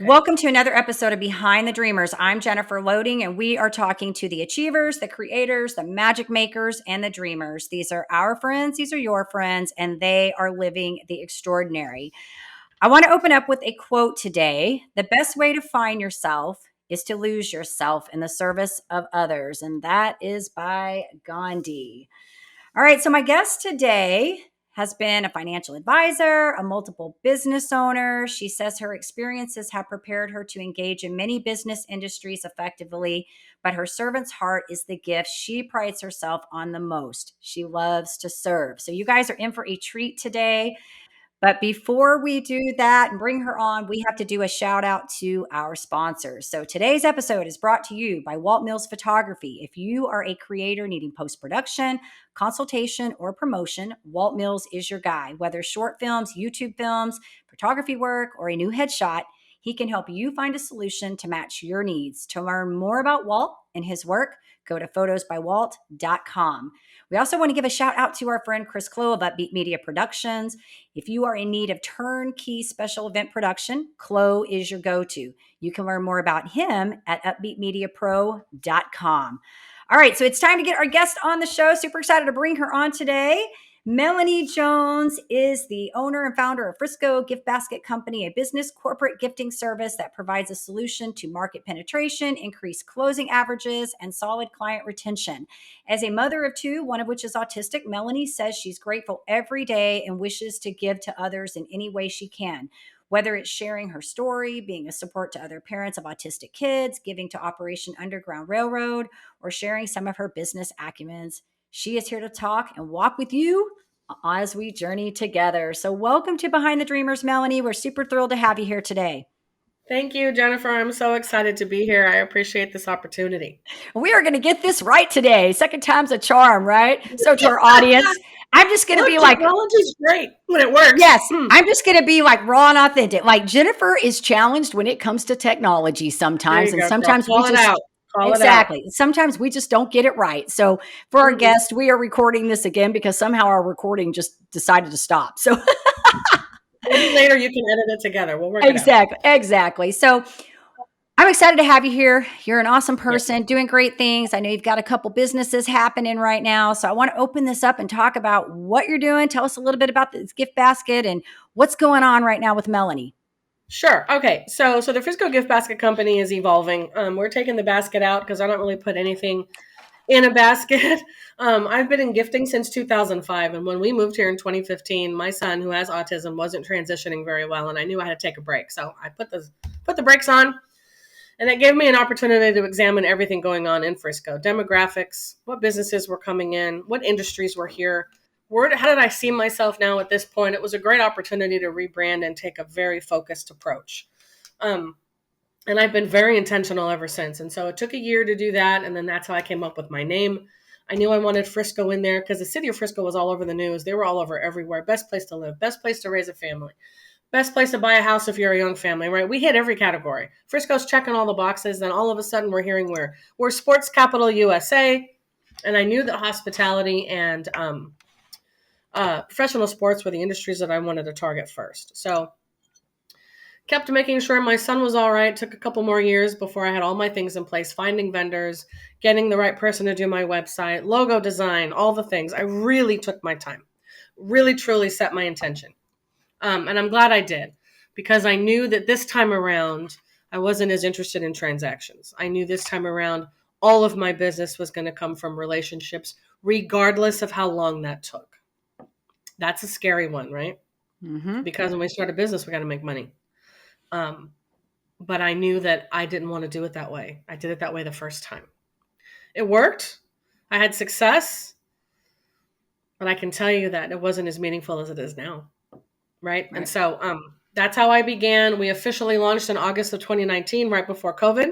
Welcome to another episode of Behind the Dreamers. I'm Jennifer Loading, and we are talking to the achievers, the creators, the magic makers, and the dreamers. These are our friends, these are your friends, and they are living the extraordinary. I want to open up with a quote today. The best way to find yourself is to lose yourself in the service of others, and that is by Gandhi. All right, so my guest today has been a financial advisor, a multiple business owner. She says her experiences have prepared her to engage in many business industries effectively, but her servant's heart is the gift she prides herself on the most. She loves to serve. So you guys are in for a treat today. But before we do that and bring her on, we have to do a shout out to our sponsors. So today's episode is brought to you by Walt Mills Photography. If you are a creator needing post-production, consultation, or promotion, Walt Mills is your guy. Whether short films, YouTube films, photography work, or a new headshot, he can help you find a solution to match your needs. To learn more about Walt and his work, go to photosbywalt.com. We also want to give a shout out to our friend Chris Clow of Upbeat Media Productions. If you are in need of turnkey special event production, Clow is your go-to. You can learn more about him at upbeatmediapro.com. All right, so it's time to get our guest on the show. Super excited to bring her on today. Melanie Jones is the owner and founder of Frisco Gift Basket Company, a business corporate gifting service that provides a solution to market penetration, increased closing averages, and solid client retention. As a mother of two, one of which is autistic, Melanie says she's grateful every day and wishes to give to others in any way she can. Whether it's sharing her story, being a support to other parents of autistic kids, giving to Operation Underground Railroad, or sharing some of her business acumens, she is here to talk and walk with you as we journey together. So welcome to Behind the Dreamers, Melanie. We're super thrilled to have you here today. Thank you, Jennifer. I'm so excited to be here. I appreciate this opportunity. We are going to get this right today. Second time's a charm, right? So to our audience, I'm just going to be like, technology's great when it works. yes, I'm just going to be like raw and authentic. Like Jennifer is challenged when it comes to technology sometimes. And Go, sometimes call we it just, out. Call it out. exactly. Sometimes we just don't get it right. So for our guest, we are recording this again because somehow our recording just decided to stop. So Maybe later you can edit it together. We'll work it out. exactly. So I'm excited to have you here. You're an awesome Yeah. person doing great things. I know you've got a couple businesses happening right now. So I want to open this up and talk about what you're doing. Tell us a little bit about this gift basket and what's going on right now with Melanie. Sure. Okay. So the Frisco Gift Basket Company is evolving. We're taking the basket out because I don't really put anything in a basket. I've been in gifting since 2005. And when we moved here in 2015, my son, who has autism, wasn't transitioning very well. And I knew I had to take a break. So I put the brakes on. And it gave me an opportunity to examine everything going on in Frisco, demographics, what businesses were coming in, what industries were here. How did I see myself now at this point? It was a great opportunity to rebrand and take a very focused approach. And I've been very intentional ever since. And so it took a year to do that. And then that's how I came up with my name. I knew I wanted Frisco in there because the city of Frisco was all over the news. They were all over everywhere. Best place to live, best place to raise a family. Best place to buy a house if you're a young family, right? We hit every category. Frisco's checking all the boxes. Then all of a sudden we're hearing we're sports capital USA. And I knew that hospitality and professional sports were the industries that I wanted to target first. So kept making sure my son was all right. Took a couple more years before I had all my things in place, finding vendors, getting the right person to do my website, logo design, all the things. I really took my time, really, truly set my intention. And I'm glad I did because I knew that this time around, I wasn't as interested in transactions. I knew this time around, all of my business was going to come from relationships, regardless of how long that took. That's a scary one, right? Mm-hmm. Because when we start a business, we got to make money. But I knew that I didn't want to do it that way. I did it that way the first time. It worked. I had success. But I can tell you that it wasn't as meaningful as it is now. Right. And so that's how I began. We officially launched in August of 2019, right before COVID.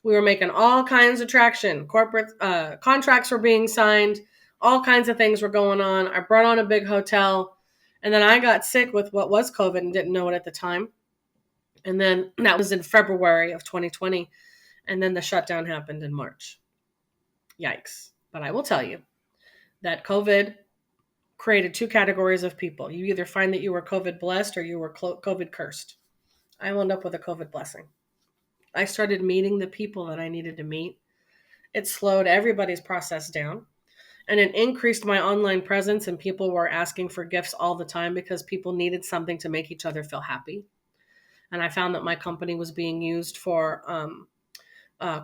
We were making all kinds of traction. Corporate contracts were being signed. All kinds of things were going on. I brought on a big hotel. And then I got sick with what was COVID and didn't know it at the time. And then that was in February of 2020. And then the shutdown happened in March. Yikes. But I will tell you that COVID created two categories of people. You either find that you were COVID blessed or you were COVID cursed. I wound up with a COVID blessing. I started meeting the people that I needed to meet. It slowed everybody's process down, and it increased my online presence, and people were asking for gifts all the time because people needed something to make each other feel happy. And I found that my company was being used for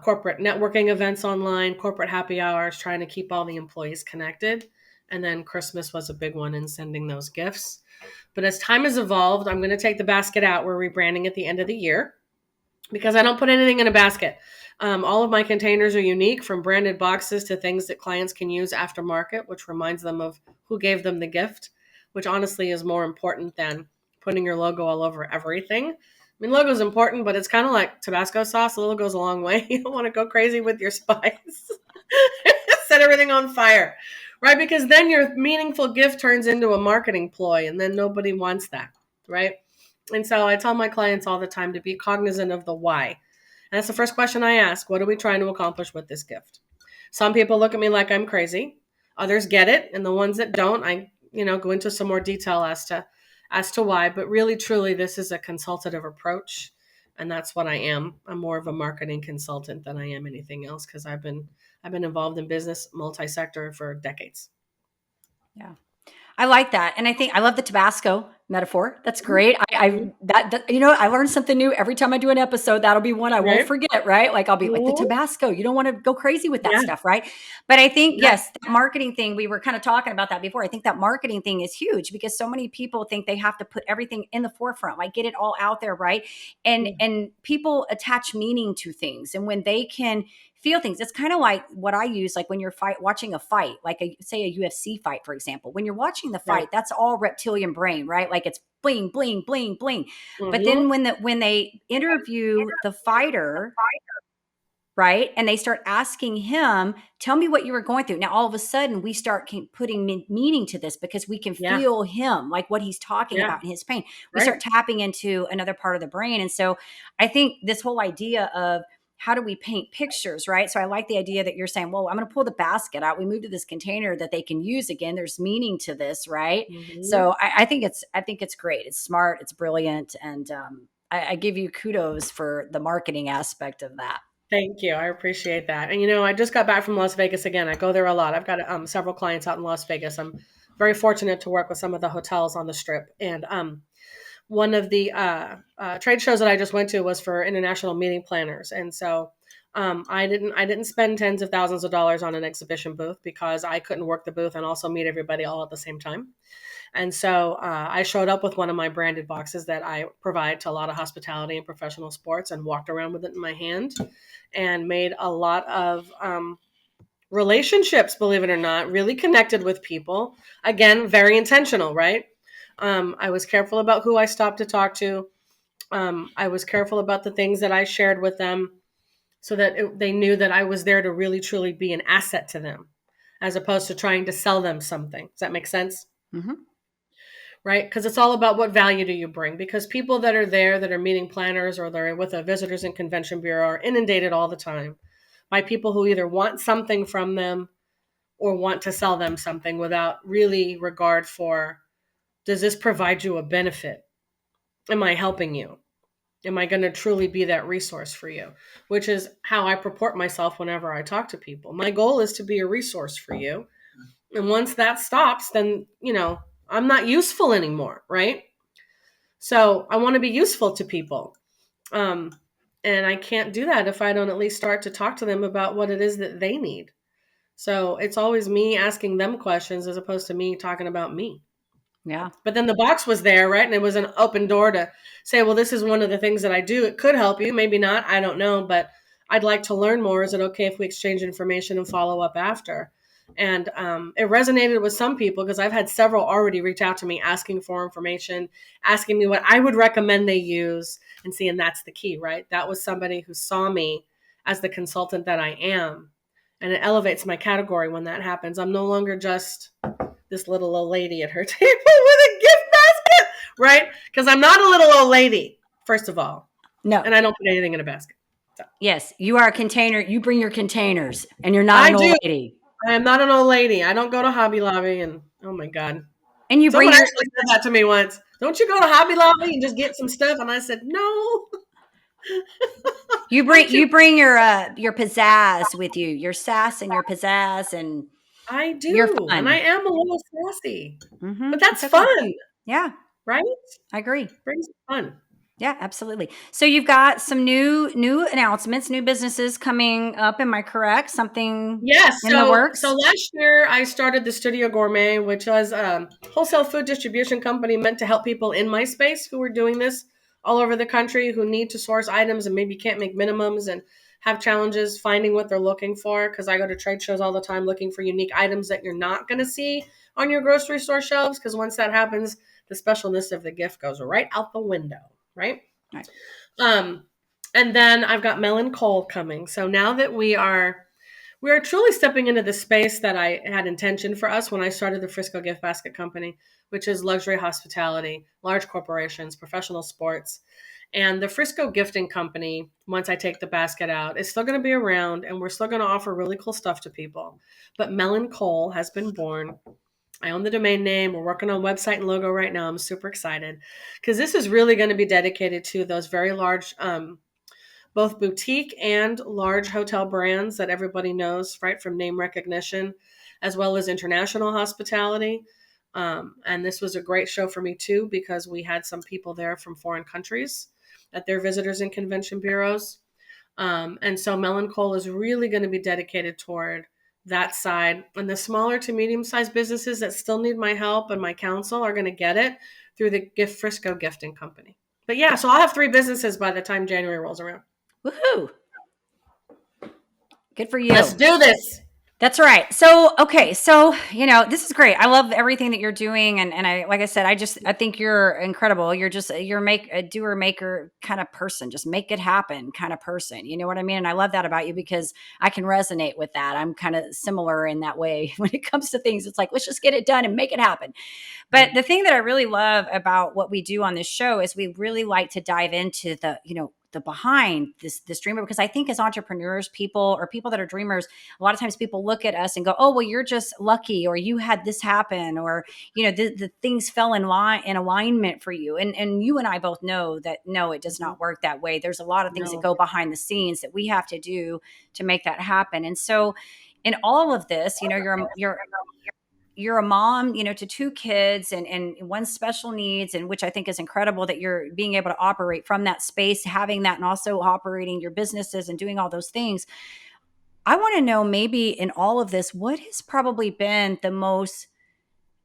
corporate networking events online, corporate happy hours, trying to keep all the employees connected. And then Christmas was a big one in sending those gifts. But as time has evolved, I'm going to take the basket out. We're rebranding at the end of the year because I don't put anything in a basket. All of my containers are unique, from branded boxes to things that clients can use aftermarket, which reminds them of who gave them the gift, which honestly is more important than putting your logo all over everything. I mean, logo is important, but it's kind of like Tabasco sauce. A little goes a long way. You don't want to go crazy with your spice. Set everything on fire, right? Because then your meaningful gift turns into a marketing ploy, and then nobody wants that, right? And so I tell my clients all the time to be cognizant of the why. And that's the first question I ask. What are we trying to accomplish with this gift? Some people look at me like I'm crazy. Others get it. And the ones that don't, I, go into some more detail as to why. But really, truly, this is a consultative approach. And that's what I am. I'm more of a marketing consultant than I am anything else, because I've been involved in business multi-sector for decades. Yeah. I like that. And I think I love the Tabasco metaphor. That's great. Mhm. I learn something new every time I do an episode. That'll be one I won't Right? forget, right? Like I'll be like the Mhm. Tabasco. You don't want to go crazy with that Yeah. stuff, right? But I think, Yeah. yes, that marketing thing, we were kind of talking about that before. I think that marketing thing is huge because so many people think they have to put everything in the forefront, like get it all out there, right? And people attach meaning to things. And when they can feel things. It's kind of like what I use, like when you're watching a fight, like say a UFC fight, for example. When you're watching the Right. fight, that's all reptilian brain, right? Like it's bling, bling, bling, bling. But then Mhm. when they interview the fighter, right, and they start asking him, "Tell me what you were going through." Now all of a sudden, we start putting meaning to this because we can Yeah. feel him, like what he's talking Yeah. about in his pain. We Right. start tapping into another part of the brain, and so I think this whole idea of how do we paint pictures, right? So I like the idea that you're saying, well, I'm going to pull the basket out. We move to this container that they can use again. There's meaning to this, right? Mhm. So I think it's great. It's smart. It's brilliant, and I give you kudos for the marketing aspect of that. Thank you. I appreciate that. And I just got back from Las Vegas again. I go there a lot. I've got several clients out in Las Vegas. I'm very fortunate to work with some of the hotels on the strip. And one of the trade shows that I just went to was for international meeting planners. And so I didn't spend tens of thousands of dollars on an exhibition booth because I couldn't work the booth and also meet everybody all at the same time. And so I showed up with one of my branded boxes that I provide to a lot of hospitality and professional sports, and walked around with it in my hand and made a lot of relationships, believe it or not, really connected with people. Again, very intentional, right? I was careful about who I stopped to talk to. I was careful about the things that I shared with them, so that they knew that I was there to really, truly be an asset to them, as opposed to trying to sell them something. Does that make sense? Mhm. Right? Because it's all about what value do you bring. Because people that are there, that are meeting planners, or they're with a visitors and convention bureau, are inundated all the time by people who either want something from them or want to sell them something without really regard for, does this provide you a benefit? Am I helping you? Am I going to truly be that resource for you? Which is how I purport myself whenever I talk to people. My goal is to be a resource for you. And once that stops, then, I'm not useful anymore, right? So I want to be useful to people. Um, and I can't do that if I don't at least start to talk to them about what it is that they need. So it's always me asking them questions as opposed to me talking about me. Yeah. But then the box was there, right? And it was an open door to say, well, this is one of the things that I do. It could help you. Maybe not. I don't know. But I'd like to learn more. Is it okay if we exchange information and follow up after? And it resonated with some people, because I've had several already reach out to me asking for information, asking me what I would recommend they use. And see, and that's the key, right? That was somebody who saw me as the consultant that I am. And it elevates my category when that happens. I'm no longer just this little old lady at her table with a gift basket, right? Because I'm not a little old lady, first of all, No. and I don't put anything in a basket. So, Yes, you are a container. You bring your containers, and you're not I an old do. lady. I am not an old lady. I don't go to Hobby Lobby, and oh my god, And you bring Someone your actually said that to me once. Don't you go to Hobby Lobby and just get some stuff? And I said, no, I'm too. you bring your pizzazz with you, your sass and your pizzazz, and I you're do. And I fun. am a little sassy, but It's that's okay. fun, Yeah, right? I agree. Brings fun. Yeah, absolutely. So you've got some new announcements, new businesses coming up. Am I correct? Something Yes. in the So works? last year I started the Studio Gourmet, which was a wholesale food distribution company meant to help people in my space who are doing this all over the country who need to source items and maybe can't make minimums and have challenges finding what they're looking for. Because I go to trade shows all the time looking for unique items that you're not going to see on your grocery store shelves. Because once that happens, the specialness of the gift goes right out the window, right? Right. Um, and then I've got Melon Cole coming. So now that we are truly stepping into the space that I had intention for us when I started the Frisco Gift Basket Company, which is luxury hospitality, large corporations, professional sports. And the Frisco Gifting Company, once I take the basket out, is still going to be around and we're still going to offer really cool stuff to people. But Melon Cole has been born. I own the domain name. We're working on website and logo right now. I'm super excited because this is really going to be dedicated to those very large both boutique and large hotel brands that everybody knows, right, from name recognition, as well as international hospitality. And this was a great show for me too, because we had some people there from foreign countries at their visitors and convention bureaus. And so Melon Cole is really going to be dedicated toward that side. And the smaller to medium sized businesses that still need my help and my counsel are going to get it through the Gift Frisco Gifting Company. But yeah, so I'll have 3 businesses by the time January rolls around. Woohoo! Good for Let's you. do this. That's right. So, okay. So, this is great. I love everything that you're doing. And I, like I said, I think you're incredible. You're a doer maker kind of person, just make it happen kind of person. You know what I mean? And I love that about you because I can resonate with that. I'm kind of similar in that way when it comes to things. It's like, let's just get it done and make it happen. But Right. the thing that I really love about what we do on this show is we really like to dive into the behind this dreamer, because I think as entrepreneurs, people or people that are dreamers, a lot of times people look at us and go, oh, well, you're just lucky, or you had this happen, or the things fell in alignment for you. And you and I both know that no, it does Mhm. not work that way. There's a lot of things that No. go behind the scenes that we have to do to make that happen. And so in all of this, you're a mom, to two kids and one special needs, and which I think is incredible that you're being able to operate from that space, having that, and also operating your businesses and doing all those things. I want to know, maybe in all of this, what has probably been the most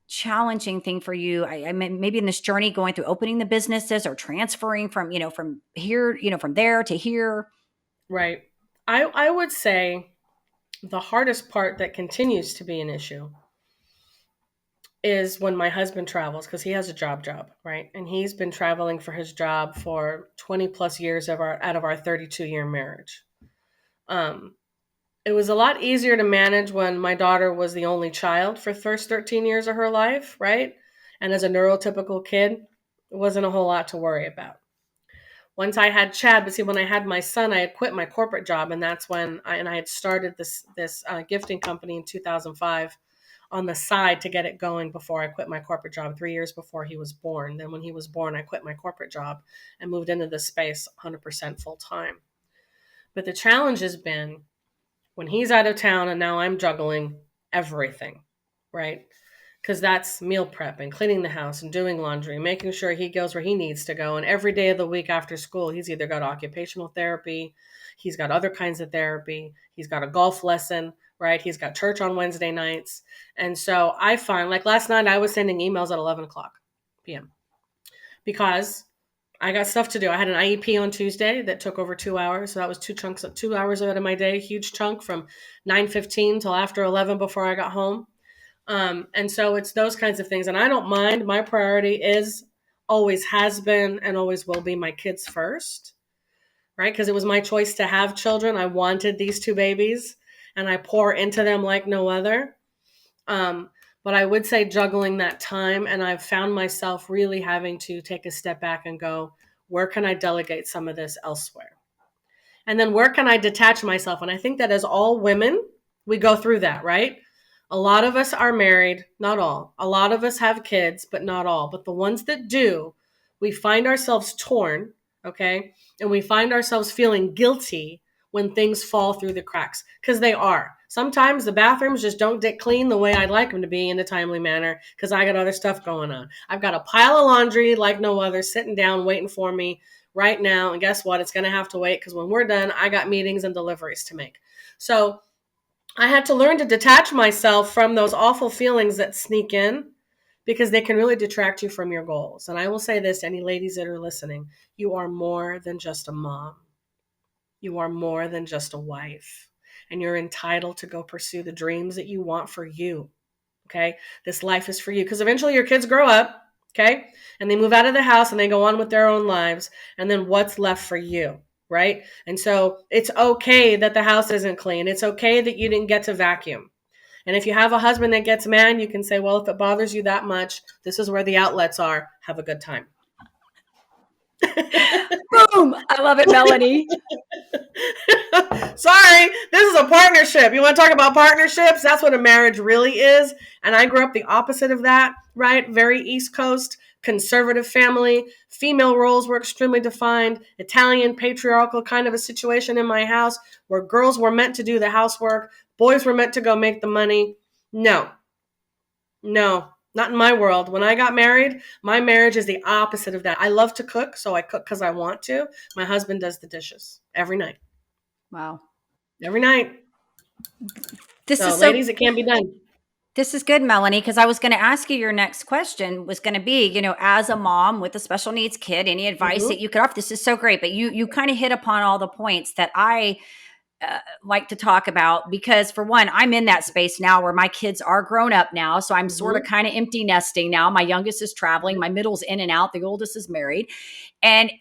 challenging thing for you? I mean, maybe in this journey going through opening the businesses or transferring from here, from there to here. Right. I would say the hardest part that continues to be an issue is when my husband travels because he has a job, right? And he's been traveling for his job for 20 plus years out of our 32-year marriage. Um, it was a lot easier to manage when my daughter was the only child for the first 13 years of her life, right? And as a neurotypical kid, it wasn't a whole lot to worry about. Once I had Chad, but see, when I had my son, I had quit my corporate job, and that's when I had started this gifting company in 2005 on the side to get it going before I quit my corporate job 3 years before he was born. Then when he was born, I quit my corporate job and moved into this space 100% full time. But the challenge has been when he's out of town and now I'm juggling everything, right? Because that's meal prep and cleaning the house and doing laundry, making sure he goes where he needs to go. And every day of the week after school, he's either got occupational therapy, he's got other kinds of therapy, he's got a golf lesson, right? He's got church on Wednesday nights. And so I find, like last night, I was sending emails at 11 o'clock p.m. because I got stuff to do. I had an IEP on Tuesday that took over 2 hours. So that was 2 hours out of my day, huge chunk from 9:15 till after 11 before I got home. And so it's those kinds of things. And I don't mind. My priority is, always has been, and always will be my kids first, right? Because it was my choice to have children. I wanted these two babies and I pour into them like no other. Um, but I would say juggling that time. And I've found myself really having to take a step back and go, where can I delegate some of this elsewhere? And then where can I detach myself? And I think that as all women, we go through that, right? A lot of us are married, not all. A lot of us have kids, but not all. But the ones that do, we find ourselves torn, okay? And we find ourselves feeling guilty when things fall through the cracks, because they are. Sometimes the bathrooms just don't get clean the way I'd like them to be in a timely manner because I got other stuff going on. I've got a pile of laundry like no other sitting down waiting for me right now. And guess what? It's going to have to wait because when we're done, I got meetings and deliveries to make. So I had to learn to detach myself from those awful feelings that sneak in because they can really detract you from your goals. And I will say this to any ladies that are listening, you are more than just a mom. You are more than just a wife. And you're entitled to go pursue the dreams that you want for you. Okay? This life is for you because eventually your kids grow up, okay? And they move out of the house and they go on with their own lives. And then what's left for you? Right? And so it's okay that the house isn't clean. It's okay that you didn't get to vacuum. And if you have a husband that gets mad, you can say, well, if it bothers you that much, this is where the outlets are. Have a good time. Boom. I love it, Melanie. Sorry, this is a partnership. You want to talk about partnerships? That's what a marriage really is. And I grew up the opposite of that, right? Very East Coast, conservative family. Female roles were extremely defined. Italian, patriarchal kind of a situation in my house where girls were meant to do the housework, boys were meant to go make the money. No, no, not in my world. When I got married, my marriage is the opposite of that. I love to cook, so I cook because I want to. My husband does the dishes every night. Wow. Every night. This So, is so ladies, it can be done. This is good, Melanie, because I was going to ask you your next question was going to be, as a mom with a special needs kid, any advice Mm-hmm. that you could offer? This is so great, but you kind of hit upon all the points that I like to talk about because, for one, I'm in that space now where my kids are grown up now, so I'm sort of Mm-hmm. kind of empty nesting now. My youngest is traveling, my middle's in and out, the oldest is married, and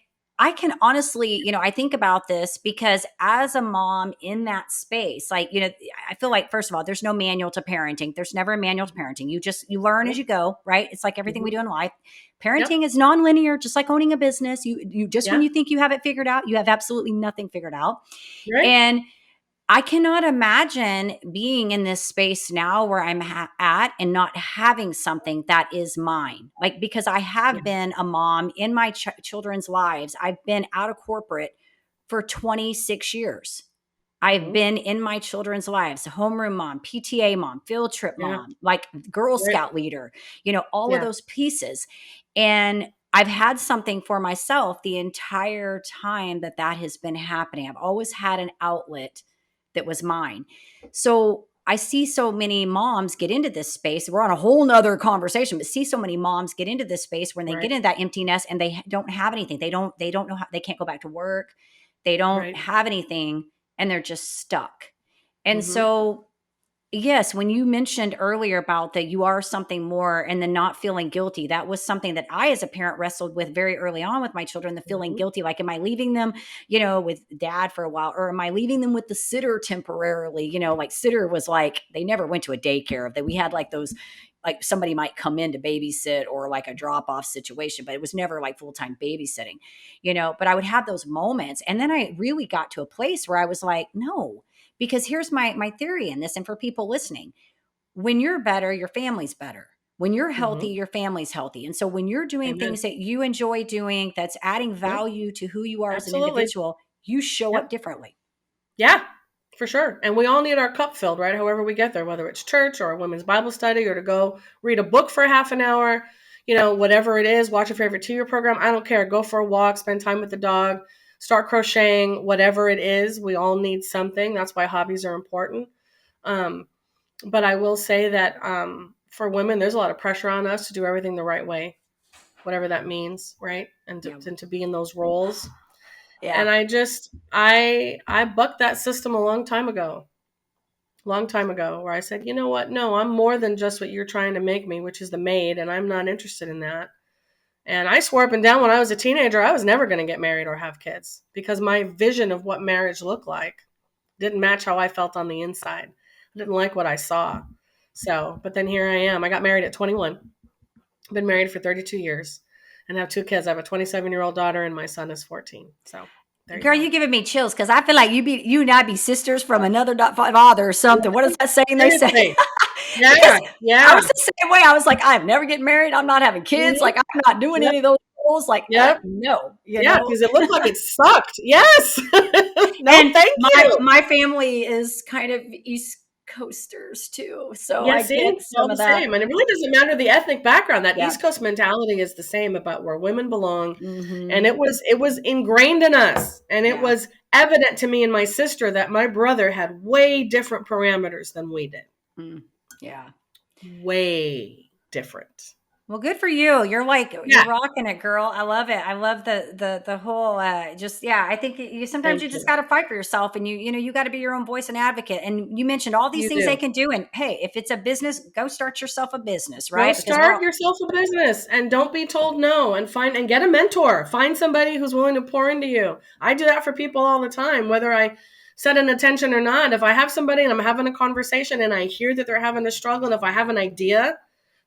I can honestly, I think about this because as a mom in that space, like, I feel like, first of all, there's no manual to parenting. There's never a manual to parenting. You learn as Nope. you go, right? It's like everything we Mm-hmm. do in life. Yep. Parenting is nonlinear, just like owning a business. You just when Yeah. you think you have it figured out, you have absolutely nothing figured out. Right. And I cannot imagine being in this space now where I'm at and not having something that is mine. Like, because I have Yeah. been a mom in my children's lives. I've been out of corporate for 26 years. I've Mm-hmm. been in my children's lives, homeroom mom, PTA mom, field trip Yeah. mom, like Girl Right. Scout leader, all of Yeah. those pieces. And I've had something for myself the entire time that has been happening. I've always had an outlet that was mine. So I see so many moms get into this space. We're on a whole nother conversation, but see so many moms get into this space when they get Right. into that emptiness and they don't have anything. They don't know how they can't go back to work. They don't Right. have anything and they're just stuck. And Mm-hmm. so yes, when you mentioned earlier about that you are something more and then not feeling guilty, that was something that I, as a parent, wrestled with very early on with my children, the feeling Mm-hmm. guilty. Like, am I leaving them, with dad for a while, or am I leaving them with the sitter temporarily? Like sitter was like, they never went to a daycare, that we had like those, like somebody might come in to babysit or like a drop off situation, but it was never like full time babysitting, but I would have those moments. And then I really got to a place where I was like, no, because here's my theory in this, and for people listening, when you're better, your family's better. When you're healthy, Mm-hmm. your family's healthy. And so when you're doing things Amen. that you enjoy doing, that's adding Yep. value to who you are as an Absolutely. individual, you show up Yep. differently. Yeah. For sure. And we all need our cup filled, right? However we get there, whether it's church or a women's Bible study or to go read a book for half an hour, whatever it is, watch your favorite TV program. I don't care. Go for a walk, spend time with the dog, start crocheting, whatever it is. We all need something. That's why hobbies are important. Um, but I will say that for women, there's a lot of pressure on us to do everything the right way, whatever that means, right? Yeah. And to be in those roles. Yeah. And I bucked that system a long time ago, where I said, you know what? No, I'm more than just what you're trying to make me, which is the maid, and I'm not interested in that. And I swore up and down when I was a teenager, I was never going to get married or have kids because my vision of what marriage looked like didn't match how I felt on the inside. I didn't like what I saw. So, but then here I am. I got married at 21. I've been married for 32 years and have two kids. I have a 27-year-old daughter and my son is 14. So, there you Girl, go. you giving me chills because I feel like you and I be sisters from another father or something. What is that saying they say? Seriously. Yeah, because I yeah. was the same way. I was like, I'm never getting married. I'm not having kids. Mhm. Like, I'm not doing Yep, any of those goals. Like, yep. no, Yeah, because it looked like it sucked. Yes. No, And thank you. my family is kind of East Coasters too, so Yeah, I see? get It's all some the of that. same, and it really doesn't matter the ethnic background. That Yeah. East Coast mentality is the same about where women belong, and Mhm. it was ingrained in us, and it Yeah. was evident to me and my sister that my brother had way different parameters than we did. Mm. Yeah. Way different. Well, good for you. You're Yeah, rocking it, girl. I love it. I love the whole just yeah. I think you sometimes thank you just you. got to fight for yourself, and you got to be your own voice and advocate. And you mentioned all these You things they do. can do. And hey, if it's a business, go start yourself a business, Go right? Because we're start all yourself a business and don't be told no, and find and get a mentor. Find somebody who's willing to pour into you. I do that for people all the time, whether I set an attention or not. If I have somebody and I'm having a conversation and I hear that they're having a struggle, and if I have an idea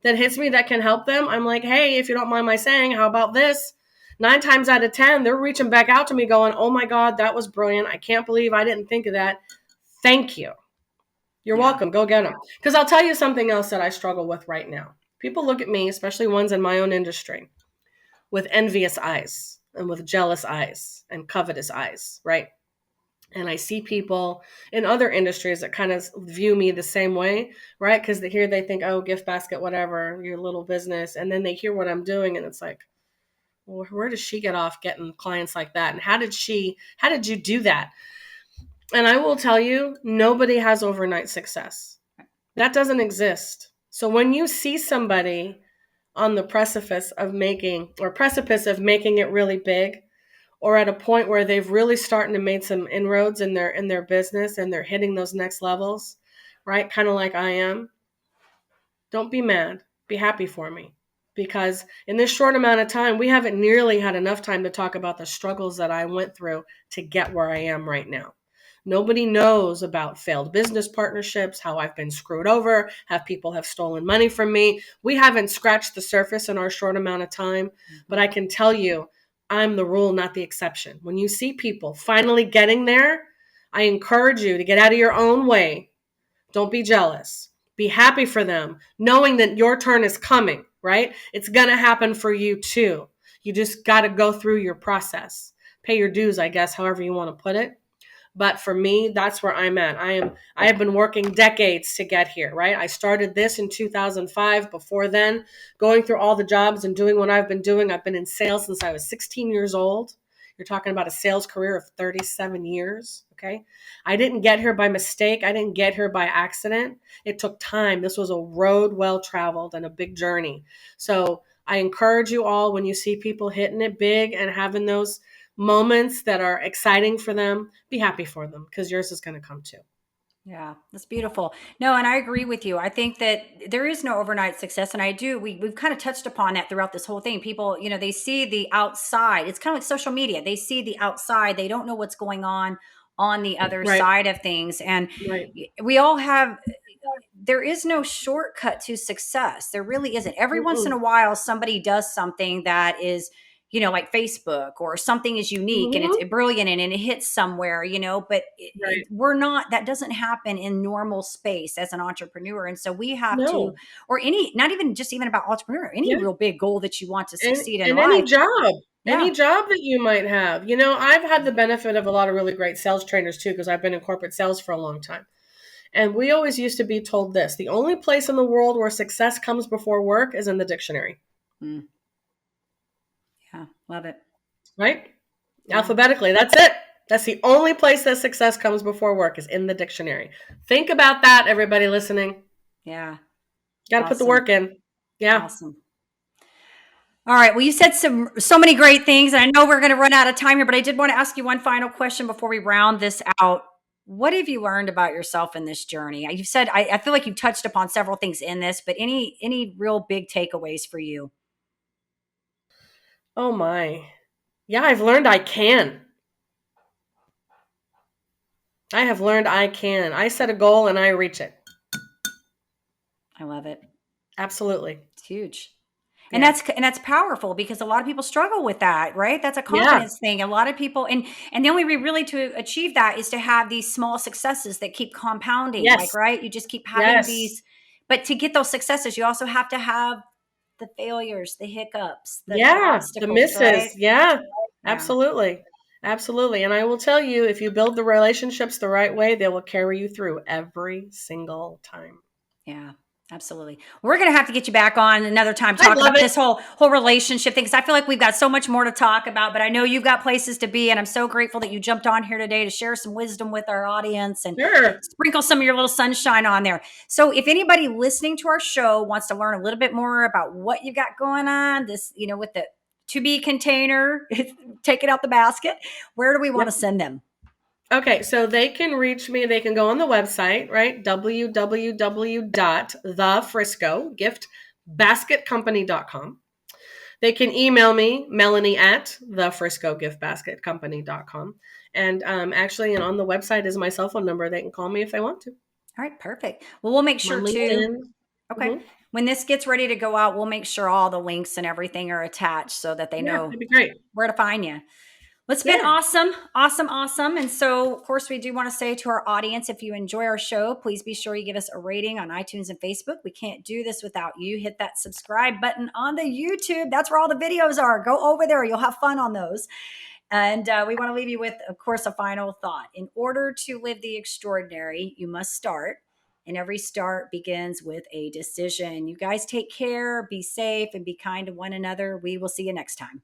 that hits me that can help them, I'm like, hey, if you don't mind my saying, how about this? 9 times out of 10, they're reaching back out to me going, oh my God, that was brilliant. I can't believe I didn't think of that. Thank you. You're yeah. welcome. Go get them. Because I'll tell you something else that I struggle with right now. People look at me, especially ones in my own industry, with envious eyes and with jealous eyes and covetous eyes, right? And I see people in other industries that kind of view me the same way, right? Because they think, oh, gift basket, whatever, your little business. And then they hear what I'm doing and it's like, well, where does she get off getting clients like that? And how did you do that? And I will tell you, nobody has overnight success. That doesn't exist. So when you see somebody on the precipice of making it really big, or at a point where they've really starting to make some inroads in their business and they're hitting those next levels, right? Kind of like I am. Don't be mad. Be happy for me. Because in this short amount of time, we haven't nearly had enough time to talk about the struggles that I went through to get where I am right now. Nobody knows about failed business partnerships, how I've been screwed over, how people have stolen money from me. We haven't scratched the surface in our short amount of time, but Mhm. I can tell you, I'm the rule, not the exception. When you see people finally getting there, I encourage you to get out of your own way. Don't be jealous. Be happy for them, knowing that your turn is coming, right? It's going to happen for you too. You just got to go through your process. Pay your dues, I guess, however you want to put it. But for me, that's where I'm at. I have been working decades to get here, right? I started this in 2005. Before then, going through all the jobs and doing what I've been doing, I've been in sales since I was 16 years old. You're talking about a sales career of 37 years, okay? I didn't get here by mistake. I didn't get here by accident. It took time. This was a road well traveled and a big journey. So, I encourage you all, when you see people hitting it big and having those moments that are exciting for them, be happy for them, because yours is going to come too. Yeah, that's beautiful. No, and I agree with you. I think that there is no overnight success. And I do, we've kind of touched upon that throughout this whole thing. People, they see the outside. It's kind of like social media. They see the outside. They don't know what's going on the other Right, side of things. And right. we all have, there is no shortcut to success. There really isn't. Every once in Mm-mm. a while, somebody does something that is, like Facebook, or something is unique and it's Mm-hmm. brilliant and it hits somewhere, but Right. we're not, that doesn't happen in normal space as an entrepreneur. And so we have to, No. or any, not even just even about entrepreneur, any Yeah. real big goal that you want to And succeed in and life. any Yeah. job that you might have. I've had the benefit of a lot of really great sales trainers too, because I've been in corporate sales for a long time. And we always used to be told this: the only place in the world where success comes before work is in the dictionary, Mm, yeah. Love it. right? Yeah. Alphabetically, that's it. That's the only place that success comes before work, is in the dictionary. Think about that, everybody listening. Yeah. Got to put the Awesome. work in. Yeah. Awesome. All right. Well, you said so many great things, and I know we're going to run out of time here, but I did want to ask you one final question before we round this out. What have you learned about yourself in this journey? You've said I feel like you've touched upon several things in this, but any real big takeaways for you? Oh my. Yeah, I've learned I can. I have learned I can. I set a goal and I reach it. I love it. Absolutely. It's huge. And Yeah. that's powerful because a lot of people struggle with that, right? That's a Yeah. confidence thing. A lot of people, and the only way really to achieve that is to have these small successes that keep compounding, like, Yes. right? You just keep having Yes. these, But to get those successes, you also have to have the failures, the hiccups, the Yeah, the obstacles, right? misses. Yeah, Yeah. absolutely. Absolutely. And I will tell you, if you build the relationships the right way, they will carry you through every single time. Yeah, absolutely. We're gonna have to get you back on another time I talk love about it. this whole relationship thing because I feel like we've got so much more to talk about. But I know you've got places to be, and I'm so grateful that you jumped on here today to share some wisdom with our audience and Sure. sprinkle some of your little sunshine on there. So, if anybody listening to our show wants to learn a little bit more about what you got going on, this with the to be container, take it out the basket. Where do we want to Yep. send them? Okay, so they can reach me. They can go on the website, right? www.thefriscogiftbasketcompany.com. They can email me, Melanie at thefriscogiftbasketcompany.com. And actually, and on the website is my cell phone number. They can call me if they want to. All right, perfect. Well, we'll make I'm on sure too. LinkedIn. Okay. Hmm. When this gets ready to go out, we'll make sure all the links and everything are attached so that they Yeah, know that'd be great. where to find you. Well, it's been Yeah. awesome, awesome, awesome. And so, of course, we do want to say to our audience, if you enjoy our show, please be sure you give us a rating on iTunes and Facebook. We can't do this without you. Hit that subscribe button on the YouTube. That's where all the videos are. Go over there. You'll have fun on those. And we want to leave you with, of course, a final thought. In order to live the extraordinary, you must start. And every start begins with a decision. You guys take care, be safe, and be kind to one another. We will see you next time.